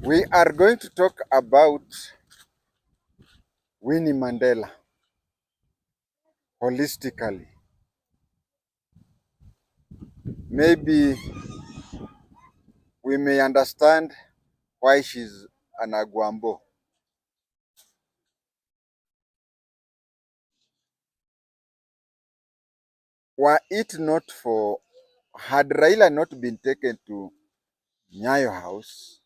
We are going to talk about Winnie Mandela holistically. Maybe we may understand why she's an Agwambo. Were it not for, had Raila not been taken to Nyayo house,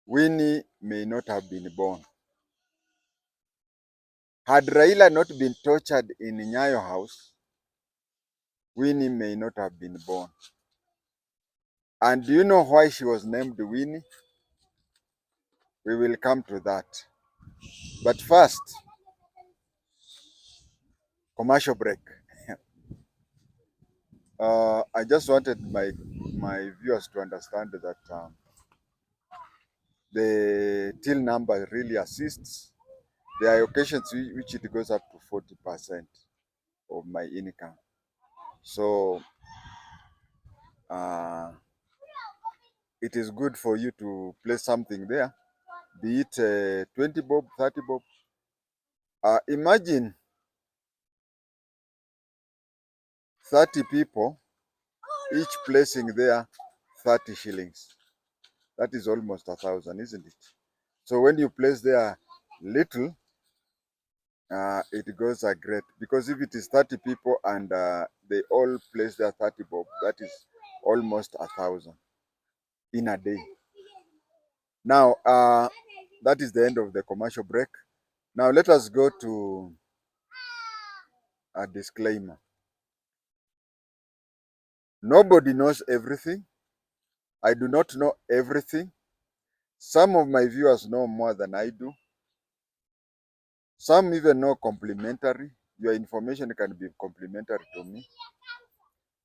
Winnie may not have been born. Had Raila not been tortured in Nyayo house, Winnie may not have been born. And do you know why she was named Winnie? We will come to that. But first, commercial break. I just wanted my viewers to understand that the till number really assists. There are occasions which it goes up to 40% of my income. So uh, it is good for you to place something there, be it 20 bob, 30 bob. Imagine 30 people, each placing there 30 shillings. That is almost 1,000, isn't it? So when you place there little, it goes a great, because if it is 30 people and they all place their 30 bob, that is almost 1,000 in a day. Now, that is the end of the commercial break. Now let us go to a disclaimer. Nobody knows everything. I do not know everything. Some of my viewers know more than I do. Some even know complimentary. Your information can be complimentary to me.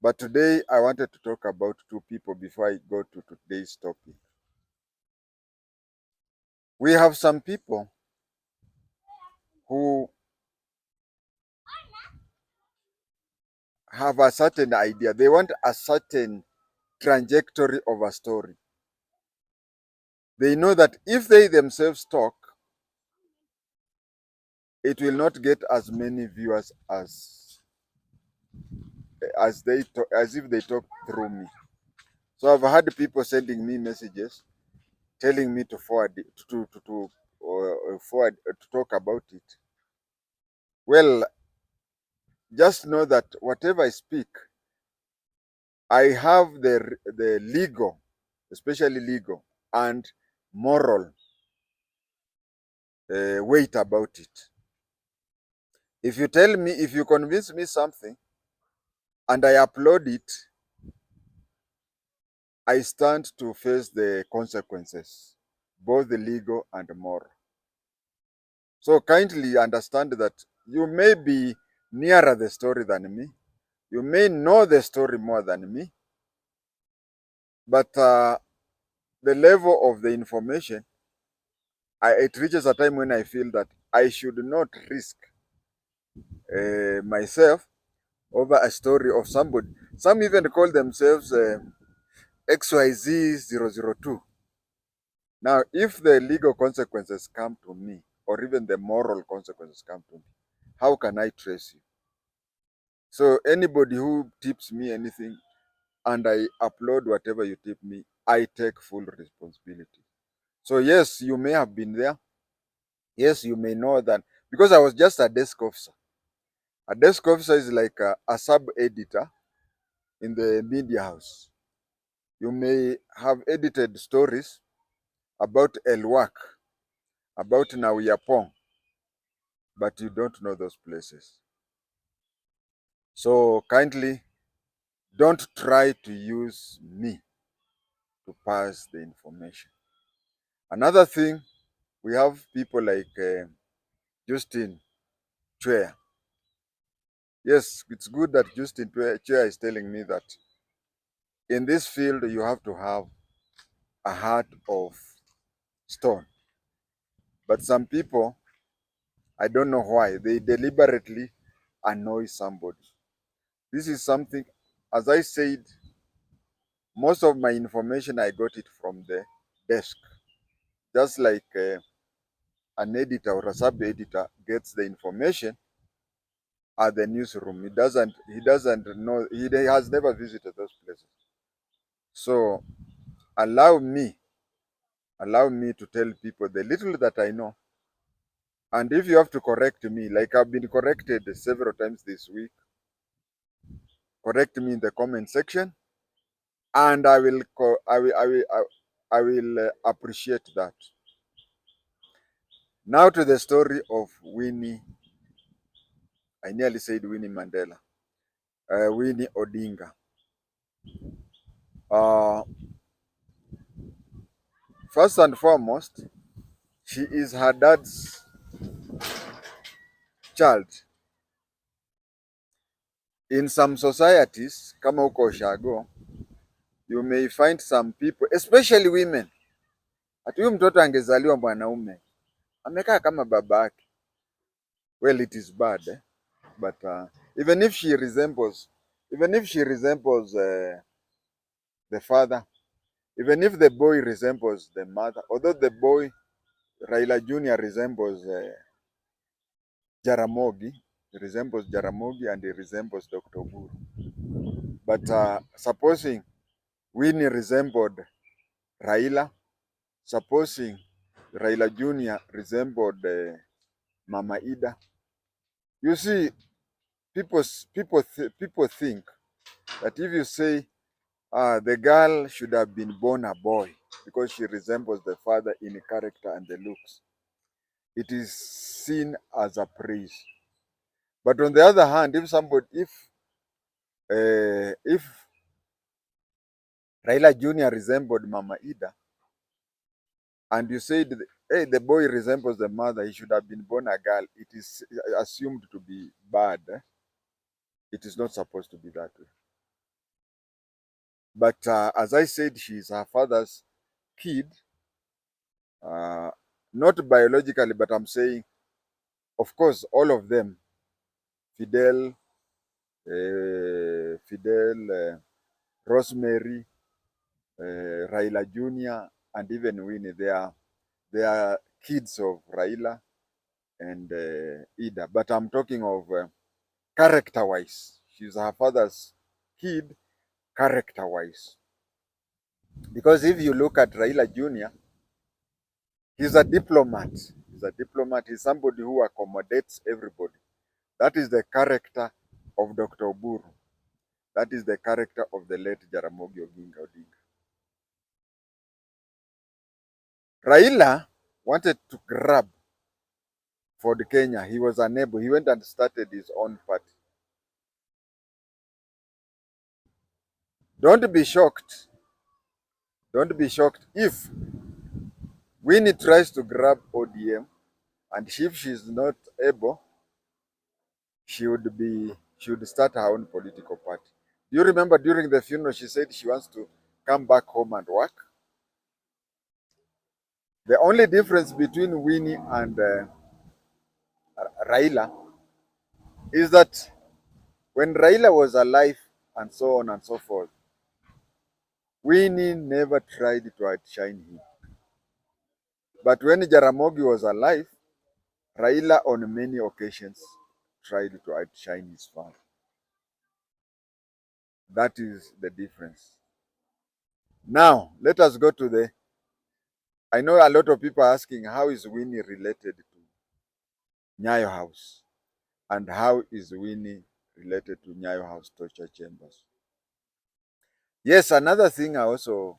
But today I wanted to talk about two people before I go to today's topic. We have some people who have a certain idea. They want a certain trajectory of a story. They know that if they themselves talk, it will not get as many viewers as if they talk through me. So I've had people sending me messages telling me to forward it, to talk about it. Well, just know that whatever I speak, I have the legal, especially legal and moral weight about it. If you tell me, if you convince me something and I upload it, I stand to face the consequences, both the legal and moral. So kindly understand that you may be nearer the story than me. You may know the story more than me, but the level of the information, it reaches a time when I feel that I should not risk myself over a story of somebody. Some even call themselves XYZ002. Now, if the legal consequences come to me, or even the moral consequences come to me, how can I trace you? So anybody who tips me anything and I upload whatever you tip me, I take full responsibility. So yes, you may have been there. Yes, you may know that, because I was just a desk officer. A desk officer is like a sub-editor in the media house. You may have edited stories about Elwak, about Nauyapong, but you don't know those places. So kindly don't try to use me to pass the information. Another thing, we have people like Justin Chwea. Yes, it's good that Justin Chwea is telling me that in this field you have to have a heart of stone. But some people, I don't know why, they deliberately annoy somebody. This is something, as I said, most of my information I got it from the desk, just like an editor or a sub-editor gets the information at the newsroom. He doesn't know, he has never visited those places. So allow me, allow me to tell people the little that I know. And if you have to correct me, like I've been corrected several times this week, correct me in the comment section, and I will appreciate that. Now to the story of Winnie. I nearly said Winnie Mandela. Winnie ODINGA. Uh, First and foremost, she is her dad's child. In some societies, kama huko Ushago, you may find some people, especially women, ati huyu mtoto angezaliwa mwanaume, amekaa kama babake. Well, it is bad, but even if she resembles, the father, even if the boy resembles the mother, although the boy Raila Jr. resembles Jaramogi, he resembles Jaramogi and he resembles Dr. Oburu. But supposing Winnie resembled Raila, supposing Raila Jr. resembled Mama Ida, you see, people think that if you say the girl should have been born a boy because she resembles the father in character and the looks, it is seen as a praise. But on the other hand, if Raila Jr. resembled Mama Ida, and you said, hey, the boy resembles the mother, he should have been born a girl, it is assumed to be bad. It is not supposed to be that way. But as I said, she is her father's kid, not biologically, but I'm saying, of course, all of them, Fidel, Rosemary, Raila Jr., and even Winnie, they are kids of Raila and Ida. But I'm talking of character-wise. She's her father's kid character-wise. Because if you look at Raila Jr., he's a diplomat. He's a diplomat. He's somebody who accommodates everybody. That is the character of Dr. Oburu. That is the character of the late Jaramogi Oginga Odinga. Raila wanted to grab Ford Kenya. He was unable. He went and started his own party. Don't be shocked. Don't be shocked if Winnie tries to grab ODM, and if she's not able, she would start her own political party. Do you remember during the funeral she said she wants to come back home and work? The only difference between Winnie and Raila is that when Raila was alive and so on and so forth, Winnie never tried to outshine him. But when Jaramogi was alive, Raila on many occasions tried to outshine his father. That is the difference. Now, let us go to I know a lot of people are asking, how is Winnie related to Nyayo House? And how is Winnie related to Nyayo House torture chambers? Yes, another thing I also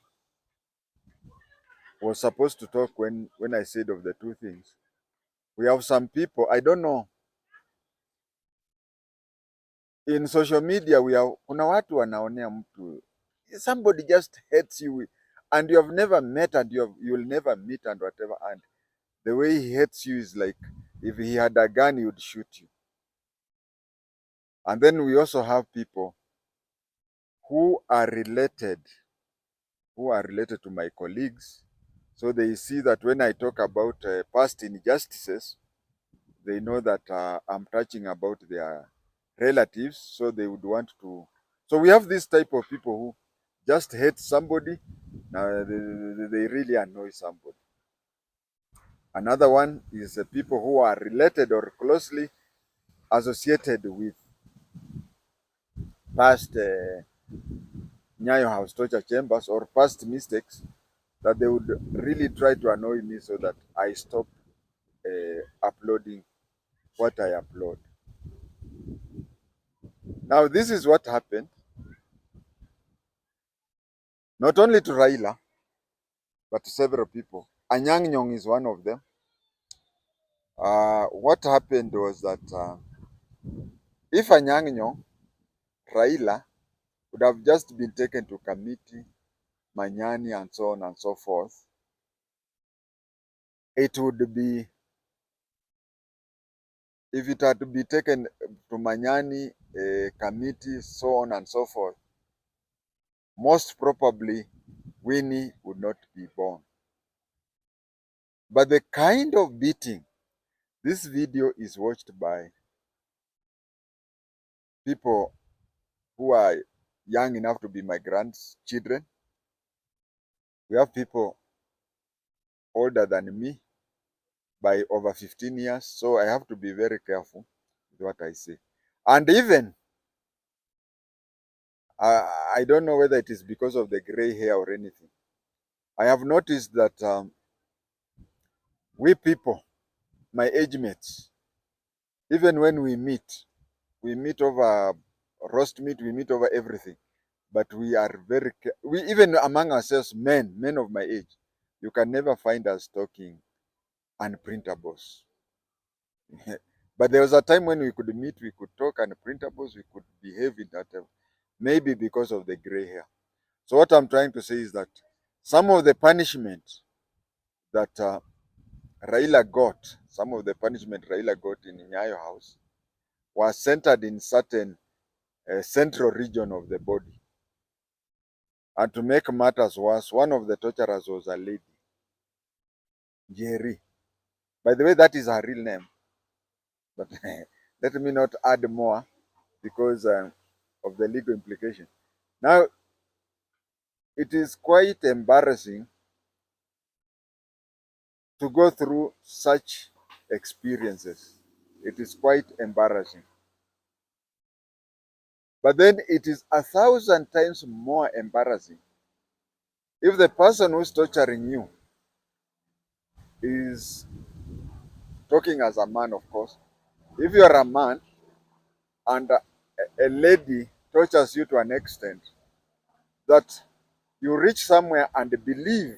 was supposed to talk when I said of the two things. We have some people, I don't know, in social media kuna watu wanaonea mtu, somebody just hates you and you have never met and you'll never meet and whatever, and the way he hates you is like if he had a gun he would shoot you. And then we also have people who are related to my colleagues, so they see that when I talk about past injustices, they know that I'm touching about their relatives, so they would want to. So we have this type of people who just hate somebody. Now they really annoy somebody. Another one is the people who are related or closely associated with past Nyayo house torture chambers or past mistakes, that they would really try to annoy me so that I stop uploading what I upload. Now, this is what happened, not only to Raila, but to several people. Anyang' Nyong is one of them. What happened was that if Anyang' Nyong, Raila, would have just been taken to committee, Manyani, and so on and so forth, it would be, if it had to be taken to Manyani, committee, so on and so forth, most probably Winnie would not be born. But the kind of beating this video is watched by people who are young enough to be my grandchildren. We have people older than me by over 15 years, so I have to be very careful with what I say. And even, I don't know whether it is because of the gray hair or anything, I have noticed that we people, my age mates, even when we meet over roast meat, we meet over everything. But we are we even among ourselves, men of my age, you can never find us talking unprintables. But there was a time when we could meet, we could talk unprintables, we could behave in that, maybe because of the gray hair. So what I'm trying to say is that some of the punishment that Raila got, some of the punishment Raila got in Nyayo house was centered in certain central region of the body. And to make matters worse, one of the torturers was a lady, Jerry. By the way, that is her real name. But let me not add more because of the legal implication. Now, it is quite embarrassing to go through such experiences. It is quite embarrassing. But then it is 1,000 times more embarrassing if the person who's torturing you is talking as a man, of course. If you are a man and a lady tortures you to an extent that you reach somewhere and believe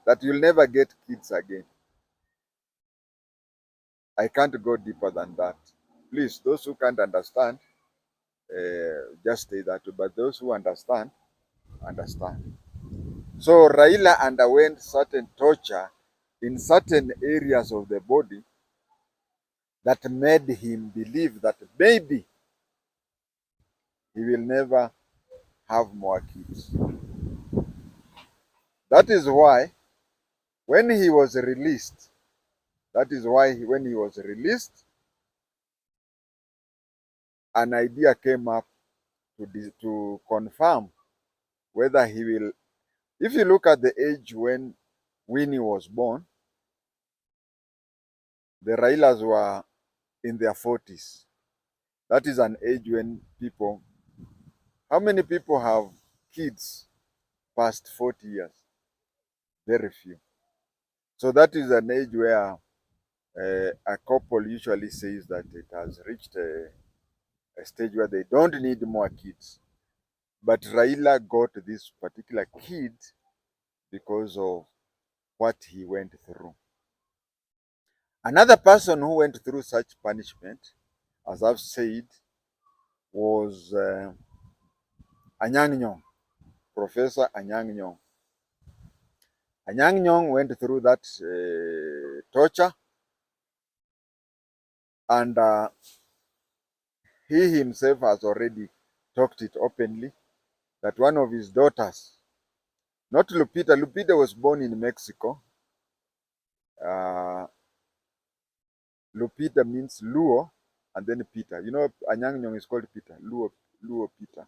that you'll never get kids again. I can't go deeper than that. Please, those who can't understand, just say that. But those who understand, understand. So Raila underwent certain torture in certain areas of the body that made him believe that maybe he will never have more kids. That is why when he was released, when he was released, an idea came up to confirm whether he will. If you look at the age when Winnie was born, the Railas were in their 40s. That is an age when people, how many people have kids past 40 years? Very few. So that is an age where a couple usually says that it has reached a stage where they don't need more kids. But Raila got this particular kid because of what he went through. Another person who went through such punishment, as I've said, was Anyang' Nyong, Professor Anyang' Nyong. Anyang' Nyong went through that torture, and he himself has already talked it openly that one of his daughters, not Lupita, Lupita was born in Mexico. Lupita means Luo, and then Peter. You know, Anyang' Nyong is called Peter, Luo Peter.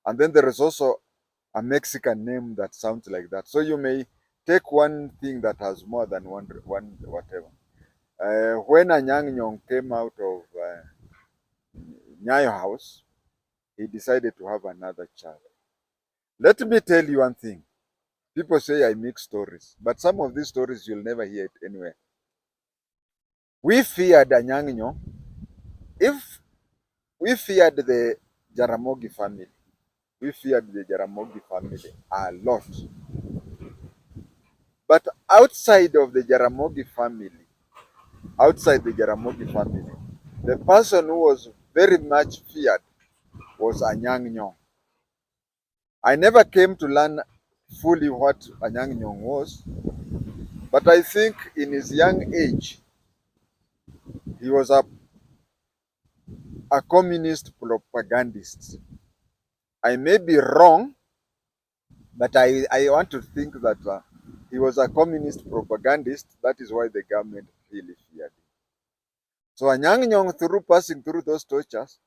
And then there is also a Mexican name that sounds like that. So you may take one thing that has more than one whatever. When Anyang Nyong came out of Nyayo house, he decided to have another child. Let me tell you one thing. People say I make stories, but some of these stories you'll never hear it anywhere. We feared Anyang Nyong. If we feared the Jaramogi family, we feared the Jaramogi family a lot. But outside of the Jaramogi family, the person who was very much feared was Anyang Nyong. I never came to learn fully what Anyang Nyong was, but I think in his young age, he was a communist propagandist. I may be wrong, but I want to think that he was a communist propagandist. That is why the government really feared him. So Anyang Nyong, through passing through those tortures,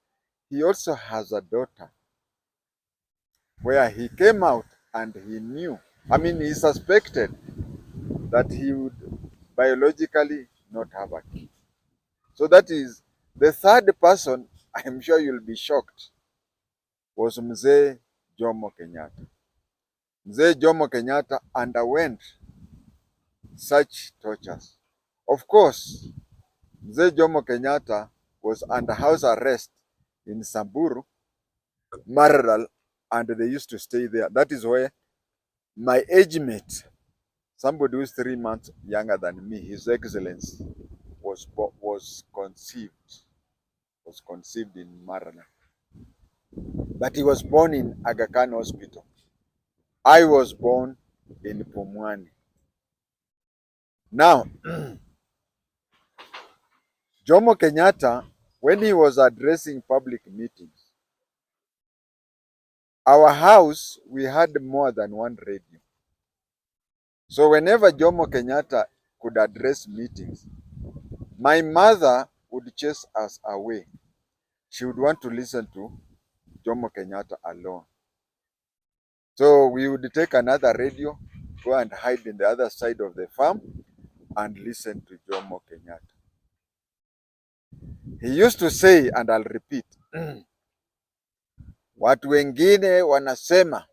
he also has a daughter where he came out and he knew, he suspected that he would biologically not have a kid. So that is the third person. I'm sure you'll be shocked, was Mzee Jomo Kenyatta. Mzee Jomo Kenyatta underwent such tortures. Of course, Mzee Jomo Kenyatta was under house arrest in Samburu, Maralal, and they used to stay there. That is where my age mate, somebody who is 3 months younger than me, His Excellency, was conceived in Maralal. But he was born in Aga Khan Hospital. I was born in Pumwani. Now, Jomo Kenyatta, when he was addressing public meetings, our house, we had more than one radio. So whenever Jomo Kenyatta could address meetings, my mother would chase us away. She would want to listen to Jomo Kenyatta alone. So we would take another radio, go and hide in the other side of the farm and listen to Jomo Kenyatta. He used to say, and I'll repeat, watu wengine wanasema,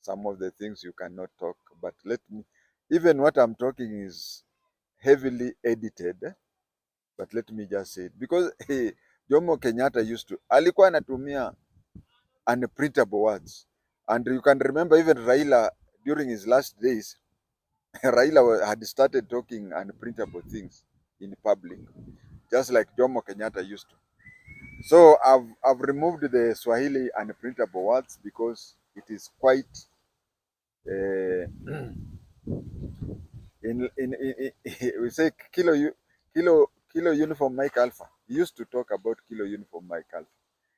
some of the things you cannot talk, but let me, even what I'm talking is heavily edited, but let me just say it, because Jomo Kenyatta used to, alikuwa anatumia unprintable words, and you can remember even Raila during his last days, Raila had started talking unprintable things in public, just like Jomo Kenyatta used to. So I've removed the Swahili unprintable words because it is quite we say kilo uniform Mike Alpha. He used to talk about kilo uniform Mike Alpha.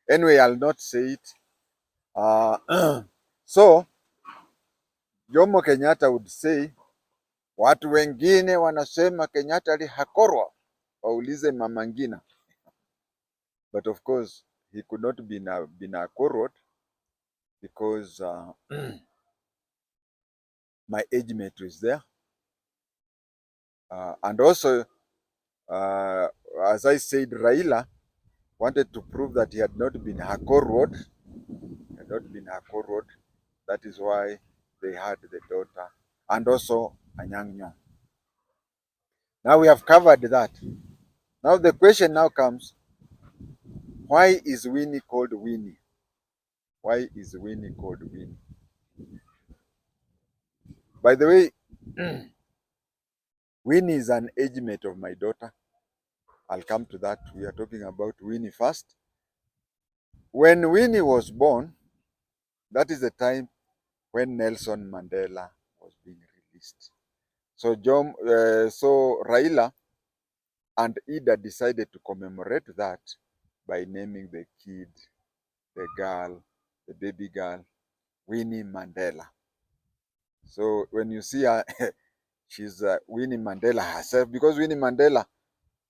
Anyway, I'll not say it. So Jomo Kenyatta would say, watu wengine wanasema Kenyatta alihakorwa, waulize Mama Ngina. But of course, he could not be hakorwed because my age mate was there. And also, as I said, Raila wanted to prove that he had not been hakorwed. That is why they had the daughter, and also Anyang Nyong. Now we have covered that. Now the question now comes, why is Winnie called Winnie? Why is Winnie called Winnie? By the way, Winnie is an age mate of my daughter. I'll come to that. We are talking about Winnie first. When Winnie was born, that is the time when Nelson Mandela was being released. So Raila and Ida decided to commemorate that by naming the kid, the girl, the baby girl, Winnie Mandela. So when you see her, she's Winnie Mandela herself, because Winnie Mandela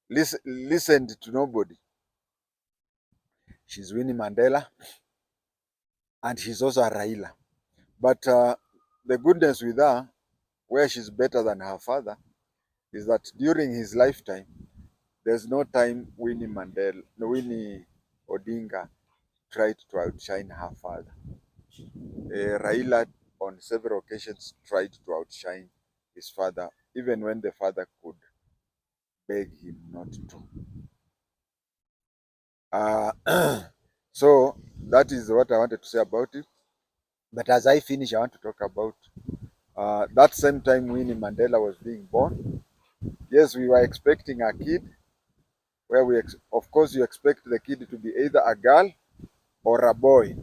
listened to nobody. She's Winnie Mandela. and she's also a Raila. But the goodness with her, where she's better than her father, is that during his lifetime, there's no time Winnie Odinga tried to outshine her father. Raila, on several occasions, tried to outshine his father, even when the father could beg him not to. So that is what I wanted to say about it. But as I finish, I want to talk about that same time Winnie Mandela was being born. Yes, we were expecting a kid, where of course you expect the kid to be either a girl or a boy.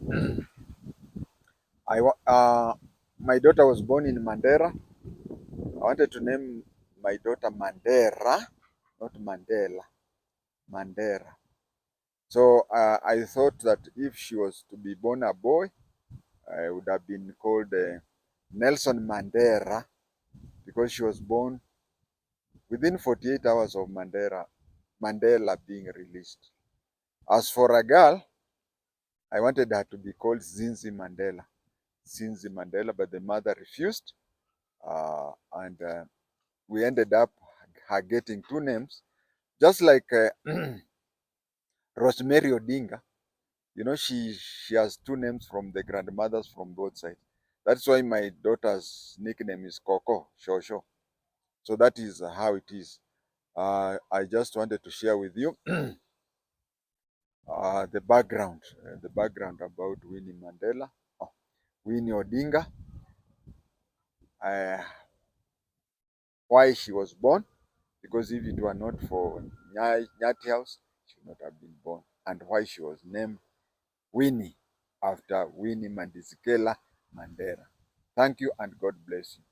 My daughter was born in Mandera. I wanted to name my daughter Mandera, not Mandela, Mandera. So I thought that if she was to be born a boy, I would have been called Nelson Mandela, because she was born within 48 hours of Mandela being released. As for a girl, I wanted her to be called Zinzi Mandela. Zinzi Mandela, but the mother refused. And we ended up her getting two names, just like Rosemary Odinga. You know, she has two names from the grandmothers from both sides. That's why my daughter's nickname is Coco Shosho. So that is how it is. I just wanted to share with you the background about Winnie Mandela, Winnie Odinga, uh, why she was born. Because if it were not for Nyati House, she would not have been born, and why she was named Winnie after Winnie Madikizela Mandela. Thank you and God bless you.